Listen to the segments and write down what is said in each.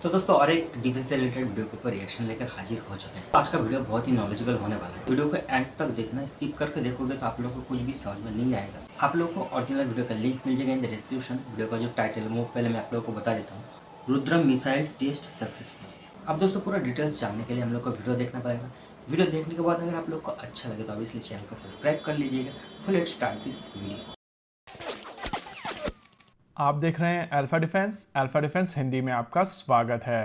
तो दोस्तों और एक डिफेंस से रिलेटेड वीडियो के ऊपर रिएक्शन लेकर हाजिर हो चुके हैं। आज का वीडियो बहुत ही नॉलेजेबल होने वाला है। वीडियो को एंड तक देखना, स्किप करके देखोगे तो आप लोगों को कुछ भी समझ में नहीं आएगा। आप लोगों को ओरिजिनल वीडियो का लिंक मिल जाएगा इन द डिस्क्रिप्शन। वीडियो का जो टाइटल है वो पहले मैं आप लोगों को बता देता हूँ, रुद्रम मिसाइल टेस्ट सक्सेसफुल। अब दोस्तों पूरा डिटेल्स जानने के लिए हम लोग को वीडियो देखना पड़ेगा। वीडियो देखने के बाद अगर आप लोग को अच्छा लगे तो ऑब्वियसली चैनल को सब्सक्राइब कर लीजिएगा। So let's start this video. आप देख रहे हैं अल्फा डिफेंस हिंदी में आपका स्वागत है।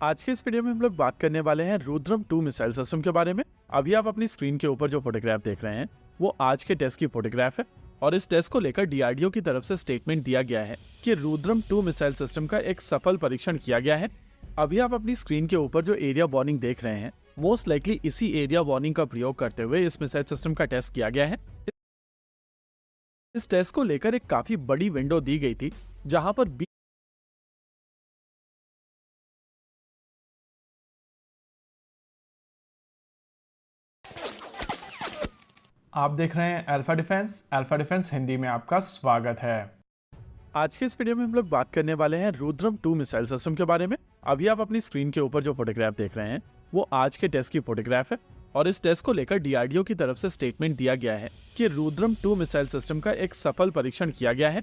आज के इस वीडियो में हम लोग बात करने वाले हैं रुद्रम 2 मिसाइल सिस्टम के बारे में। अभी आप अपनी स्क्रीन के ऊपर जो फोटोग्राफ देख रहे हैं वो आज के टेस्ट की फोटोग्राफ है और इस टेस्ट को लेकर डीआरडीओ की तरफ से स्टेटमेंट दिया गया है कि रुद्रम 2 मिसाइल सिस्टम का एक सफल परीक्षण किया गया है। अभी आप अपनी स्क्रीन के ऊपर जो एरिया वार्निंग देख रहे हैं मोस्ट लाइकली इसी एरिया वार्निंग का प्रयोग करते हुए इस मिसाइल सिस्टम का टेस्ट किया गया है। इस टेस्ट को लेकर एक काफी बड़ी विंडो दी गई थी जहां पर आप देख रहे हैं अल्फा डिफेंस हिंदी में आपका स्वागत है। आज के इस वीडियो में हम लोग बात करने वाले हैं रुद्रम 2 मिसाइल सिस्टम के बारे में। अभी आप अपनी स्क्रीन के ऊपर जो फोटोग्राफ देख रहे हैं वो आज के टेस्ट की फोटोग्राफ है और इस टेस्ट को लेकर डीआरडीओ की तरफ से स्टेटमेंट दिया गया है कि रुद्रम 2 मिसाइल सिस्टम का एक सफल परीक्षण किया गया है।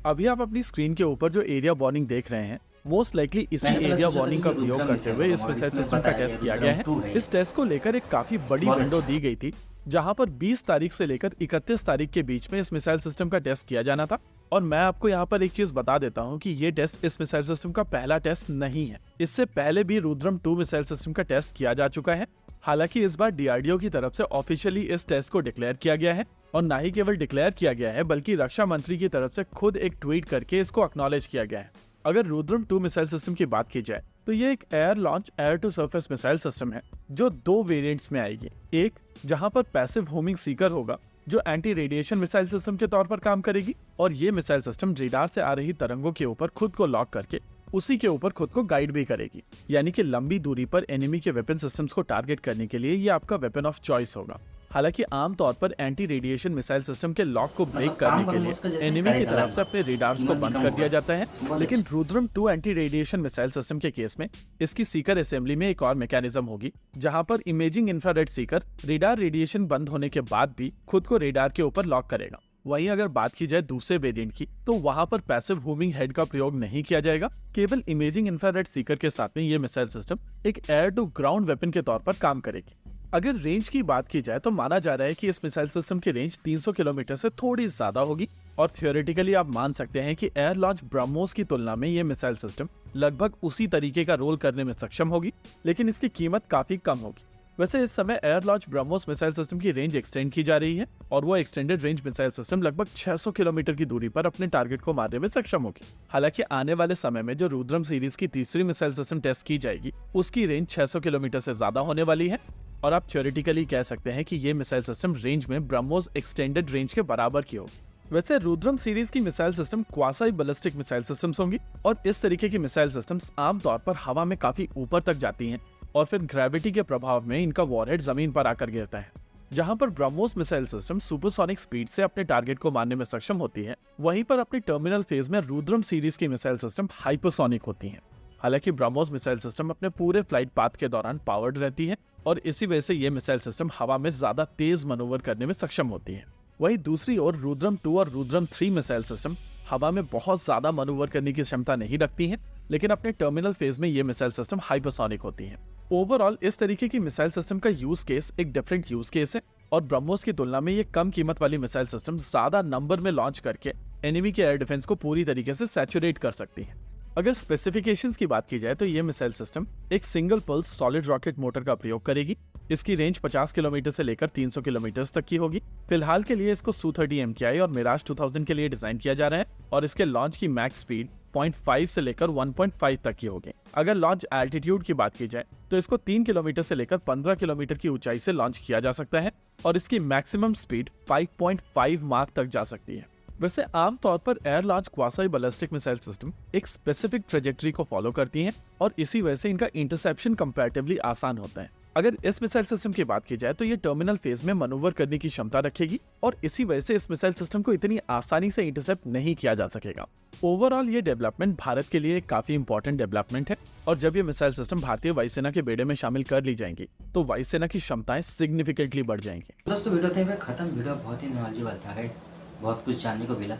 अभी आप अपनी स्क्रीन के ऊपर जो एरिया वार्निंग देख रहे हैं मोस्ट लाइकली इसी एरिया वार्निंग का प्रयोग करते हुए इस मिसाइल सिस्टम का टेस्ट किया गया है। इस टेस्ट को लेकर एक काफी बड़ी विंडो दी गई थी जहां पर 20 तारीख से लेकर 31 तारीख के बीच में इस मिसाइल सिस्टम का टेस्ट किया जाना था। और मैं आपको यहां पर एक चीज बता देता हूं कि ये टेस्ट इस मिसाइल सिस्टम का पहला टेस्ट नहीं है। इससे पहले भी रुद्रम 2 मिसाइल सिस्टम का टेस्ट किया जा चुका है। हालांकि इस बार डीआरडीओ की तरफ से ऑफिशियली इस टेस्ट को डिक्लेयर किया गया है और न ही केवल डिक्लेयर किया गया है बल्कि रक्षा मंत्री की तरफ से खुद एक ट्वीट करके इसको एक्नॉलेज किया गया है। अगर रुद्रम 2 मिसाइल सिस्टम की बात की जाए तो ये एक air launch air to surface missile system है जो 2 वेरिएंट्स में आएगी। एक जहां पर पैसिव होमिंग सीकर होगा जो एंटी रेडिएशन मिसाइल सिस्टम के तौर पर काम करेगी और ये मिसाइल सिस्टम रेडार से आ रही तरंगों के ऊपर खुद को लॉक करके उसी के ऊपर खुद को गाइड भी करेगी, यानी कि लंबी दूरी पर एनिमी के वेपन सिस्टम्स को टारगेट करने के लिए ये आपका वेपन ऑफ चॉइस होगा। हालांकि आमतौर पर एंटी रेडिएशन मिसाइल सिस्टम के लॉक को ब्रेक करने के लिए एनिमी की तरफ से अपने रेडार्स को बंद कर दिया जाता है, लेकिन Rudram 2 anti radiation missile system के केस में इसकी सीकर असेंबली में एक और मैकेनिज्म होगी जहां पर imaging infrared Sikar radar radiation बंद होने के बाद भी खुद को रेडार के ऊपर लॉक करेगा। वहीं अगर बात की जाए दूसरे वेरिएंट की तो वहां पर पैसिव होमिंग हेड का प्रयोग नहीं किया जाएगा। केवल इमेजिंग इंफ्रारेड सीकर के साथ में ये मिसाइल सिस्टम एक एयर टू ग्राउंड वेपन के तौर पर काम करेगी। अगर रेंज की बात की जाए तो माना जा रहा है कि इस मिसाइल सिस्टम की रेंज 300 किलोमीटर से थोड़ी ज्यादा होगी और थियोरेटिकली आप मान सकते हैं कि एयर लॉन्च ब्रह्मोस की तुलना में ये मिसाइल सिस्टम लगभग उसी तरीके का रोल करने में सक्षम होगी, लेकिन इसकी कीमत काफी कम होगी। वैसे इस समय air launch BrahMos missile system की रेंज एक्सटेंड की जा रही है और वो एक्सटेंडेड रेंज मिसाइल सिस्टम लगभग 600 किलोमीटर की दूरी पर अपने टारगेट को मारने में सक्षम होगी। हालांकि आने वाले समय में जो रुद्रम सीरीज की तीसरी मिसाइल सिस्टम टेस्ट की जाएगी उसकी रेंज 600 किलोमीटर से ज्यादा होने वाली है और आप थ्योरेटिकली कह सकते हैं कि ये मिसाइल सिस्टम रेंज में ब्रह्मोस एक्सटेंडेड रेंज के बराबर की होगी। वैसे रुद्रम सीरीज की missile system quasi ballistic missile systems होंगी और इस तरीके की मिसाइल सिस्टम्स आमतौर पर हवा में काफी ऊपर तक जाती हैं और फिर ग्रेविटी के प्रभाव में इनका वॉरहेड जमीन पर आकर गिरता है। जहां पर BrahMos missile system supersonic speed से अपने टारगेट को मारने में सक्षम होती है, वहीं पर अपनी टर्मिनल फेज में रुद्रम सीरीज की मिसाइल सिस्टम हाइपरसोनिक होती हैं। हालांकि ब्रह्मोस मिसाइल सिस्टम अपने पूरे फ्लाइट पाथ के दौरान पावर्ड रहती है और इसी वजह से ये मिसाइल सिस्टम हवा में ज्यादा तेज मनोवर करने में सक्षम होती है। वहीं दूसरी ओर रुद्रम 2 और रुद्रम 3 मिसाइल सिस्टम हवा में बहुत ज्यादा मनोवर करने की क्षमता नहीं रखती हैं, लेकिन अपने टर्मिनल फेज में ये मिसाइल सिस्टम हाइपरसोनिक होती हैं। ओवरऑल इस तरीके की मिसाइल सिस्टम का यूज केस एक डिफरेंट यूज केस है और ब्रह्मोस की तुलना में ये कम कीमत वाली मिसाइल सिस्टम ज्यादा नंबर में लॉन्च करके एनिमी के एयर डिफेंस को पूरी तरीके से सैचुरेट कर सकती है। अगर स्पेसिफिकेशंस की बात की जाए तो ये मिसाइल सिस्टम एक single pulse solid rocket motor का प्रयोग करेगी। इसकी रेंज 50 किलोमीटर से लेकर 300 किलोमीटर तक की होगी। फिलहाल के लिए इसको Su-30 MKI और मिराज 2000 के लिए डिजाइन किया जा रहा है और इसके लॉन्च की मैक्स स्पीड 0.5 से लेकर 1.5 तक की होगी। अगर लॉन्च एल्टीट्यूड की बात की जाए तो इसको 3 किलोमीटर से लेकर 15 किलोमीटर की ऊंचाई से लॉन्च किया जा सकता है और इसकी मैक्सिमम स्पीड 5.5 मार्क तक जा सकती है। वैसे आमतौर पर air launch quasi ballistic missile system एक स्पेसिफिक ट्रेजेक्टरी को फॉलो करती हैं और इसी वजह से इनका इंटरसेप्शन कंपैरेटिवली आसान होता है। अगर इस मिसाइल सिस्टम की बात की जाए तो ये टर्मिनल फेज में मनूवर करने की क्षमता रखेगी और इसी वजह से इस मिसाइल सिस्टम को इतनी आसानी से इंटरसेप्ट नहीं किया जा सकेगा। ओवरऑल ये डेवलपमेंट भारत के लिए काफी इंपॉर्टेंट डेवलपमेंट है और जब ये मिसाइल सिस्टम भारतीय वायुसेना के बेड़े में शामिल कर ली जाएंगी तो वायुसेना की क्षमताएं सिग्निफिकेंटली बढ़ जाएंगी। दोस्तों वीडियो थे खत्म। वीडियो बहुत ही नॉलेजेबल था गाइस, बहुत कुछ जानने को मिला।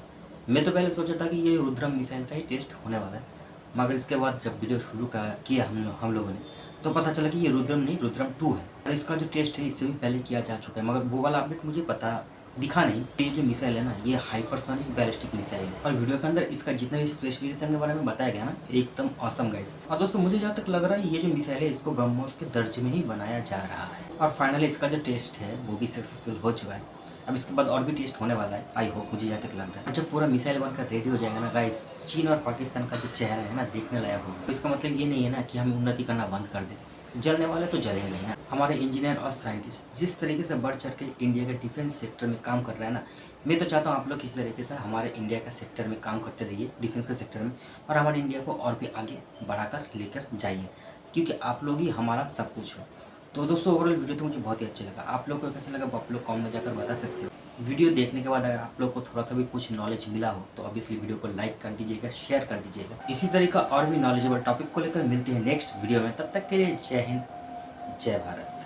मैं तो पहले सोचा था कि ये रुद्रम मिसाइल का ही टेस्ट होने वाला है, मगर इसके बाद जब वीडियो शुरू किया हम लोगों ने तो पता चला कि ये रुद्रम नहीं, रुद्रम 2 है और इसका जो टेस्ट है इससे भी पहले किया जा चुका है, मगर वो वाला अपडेट मुझे पता दिखा नहीं। ये जो मिसाइल है ना, ये हाइपरसोनिक बैलिस्टिक मिसाइल है और वीडियो के अंदर इसका जितना भी स्पेसिफिकेशन के बारे में बताया गया ना, एकदम ऑसम गाइस। और दोस्तों मुझे जहाँ तक लग रहा है ये जो मिसाइल है इसको ब्रह्मोस के दर्जे में ही बनाया जा रहा है और फाइनली इसका जो टेस्ट है वो भी सक्सेसफुल हो चुका है। अब इसके बाद और भी टेस्ट होने वाला है, आई होप, मुझे जहाँ तक लगता है। जब पूरा मिसाइल बनकर रेडी हो जाएगा ना गाइस, चीन और पाकिस्तान का जो चेहरा है ना देखने लायक होगा। तो इसका मतलब ये नहीं है ना कि हम उन्नति करना बंद कर दें, जलने वाले तो जलेंगे ही ना। हमारे इंजीनियर और साइंटिस्ट जिस तरीके से बढ़ चढ़ के इंडिया के डिफेंस सेक्टर में काम कर रहे हैं ना, मैं तो चाहता हूँ आप लोग किसी तरीके से हमारे इंडिया के सेक्टर में काम करते रहिए, डिफेंस के सेक्टर में, और हमारे इंडिया को और भी आगे बढ़ाकर लेकर जाइए, क्योंकि आप लोग ही हमारा सब कुछ हो। तो दोस्तों ओवरऑल वीडियो तो मुझे बहुत ही अच्छा लगा। आप लोग को कैसा लगा आप लोग कमेंट में जाकर बता सकते हो। वीडियो देखने के बाद अगर आप लोग को थोड़ा सा भी कुछ नॉलेज मिला हो तो ऑब्वियसली वीडियो को लाइक कर दीजिएगा, शेयर कर दीजिएगा। इसी तरीका और भी नॉलेजेबल टॉपिक को लेकर मिलते हैं नेक्स्ट वीडियो में। तब तक के लिए जय हिंद, जय भारत।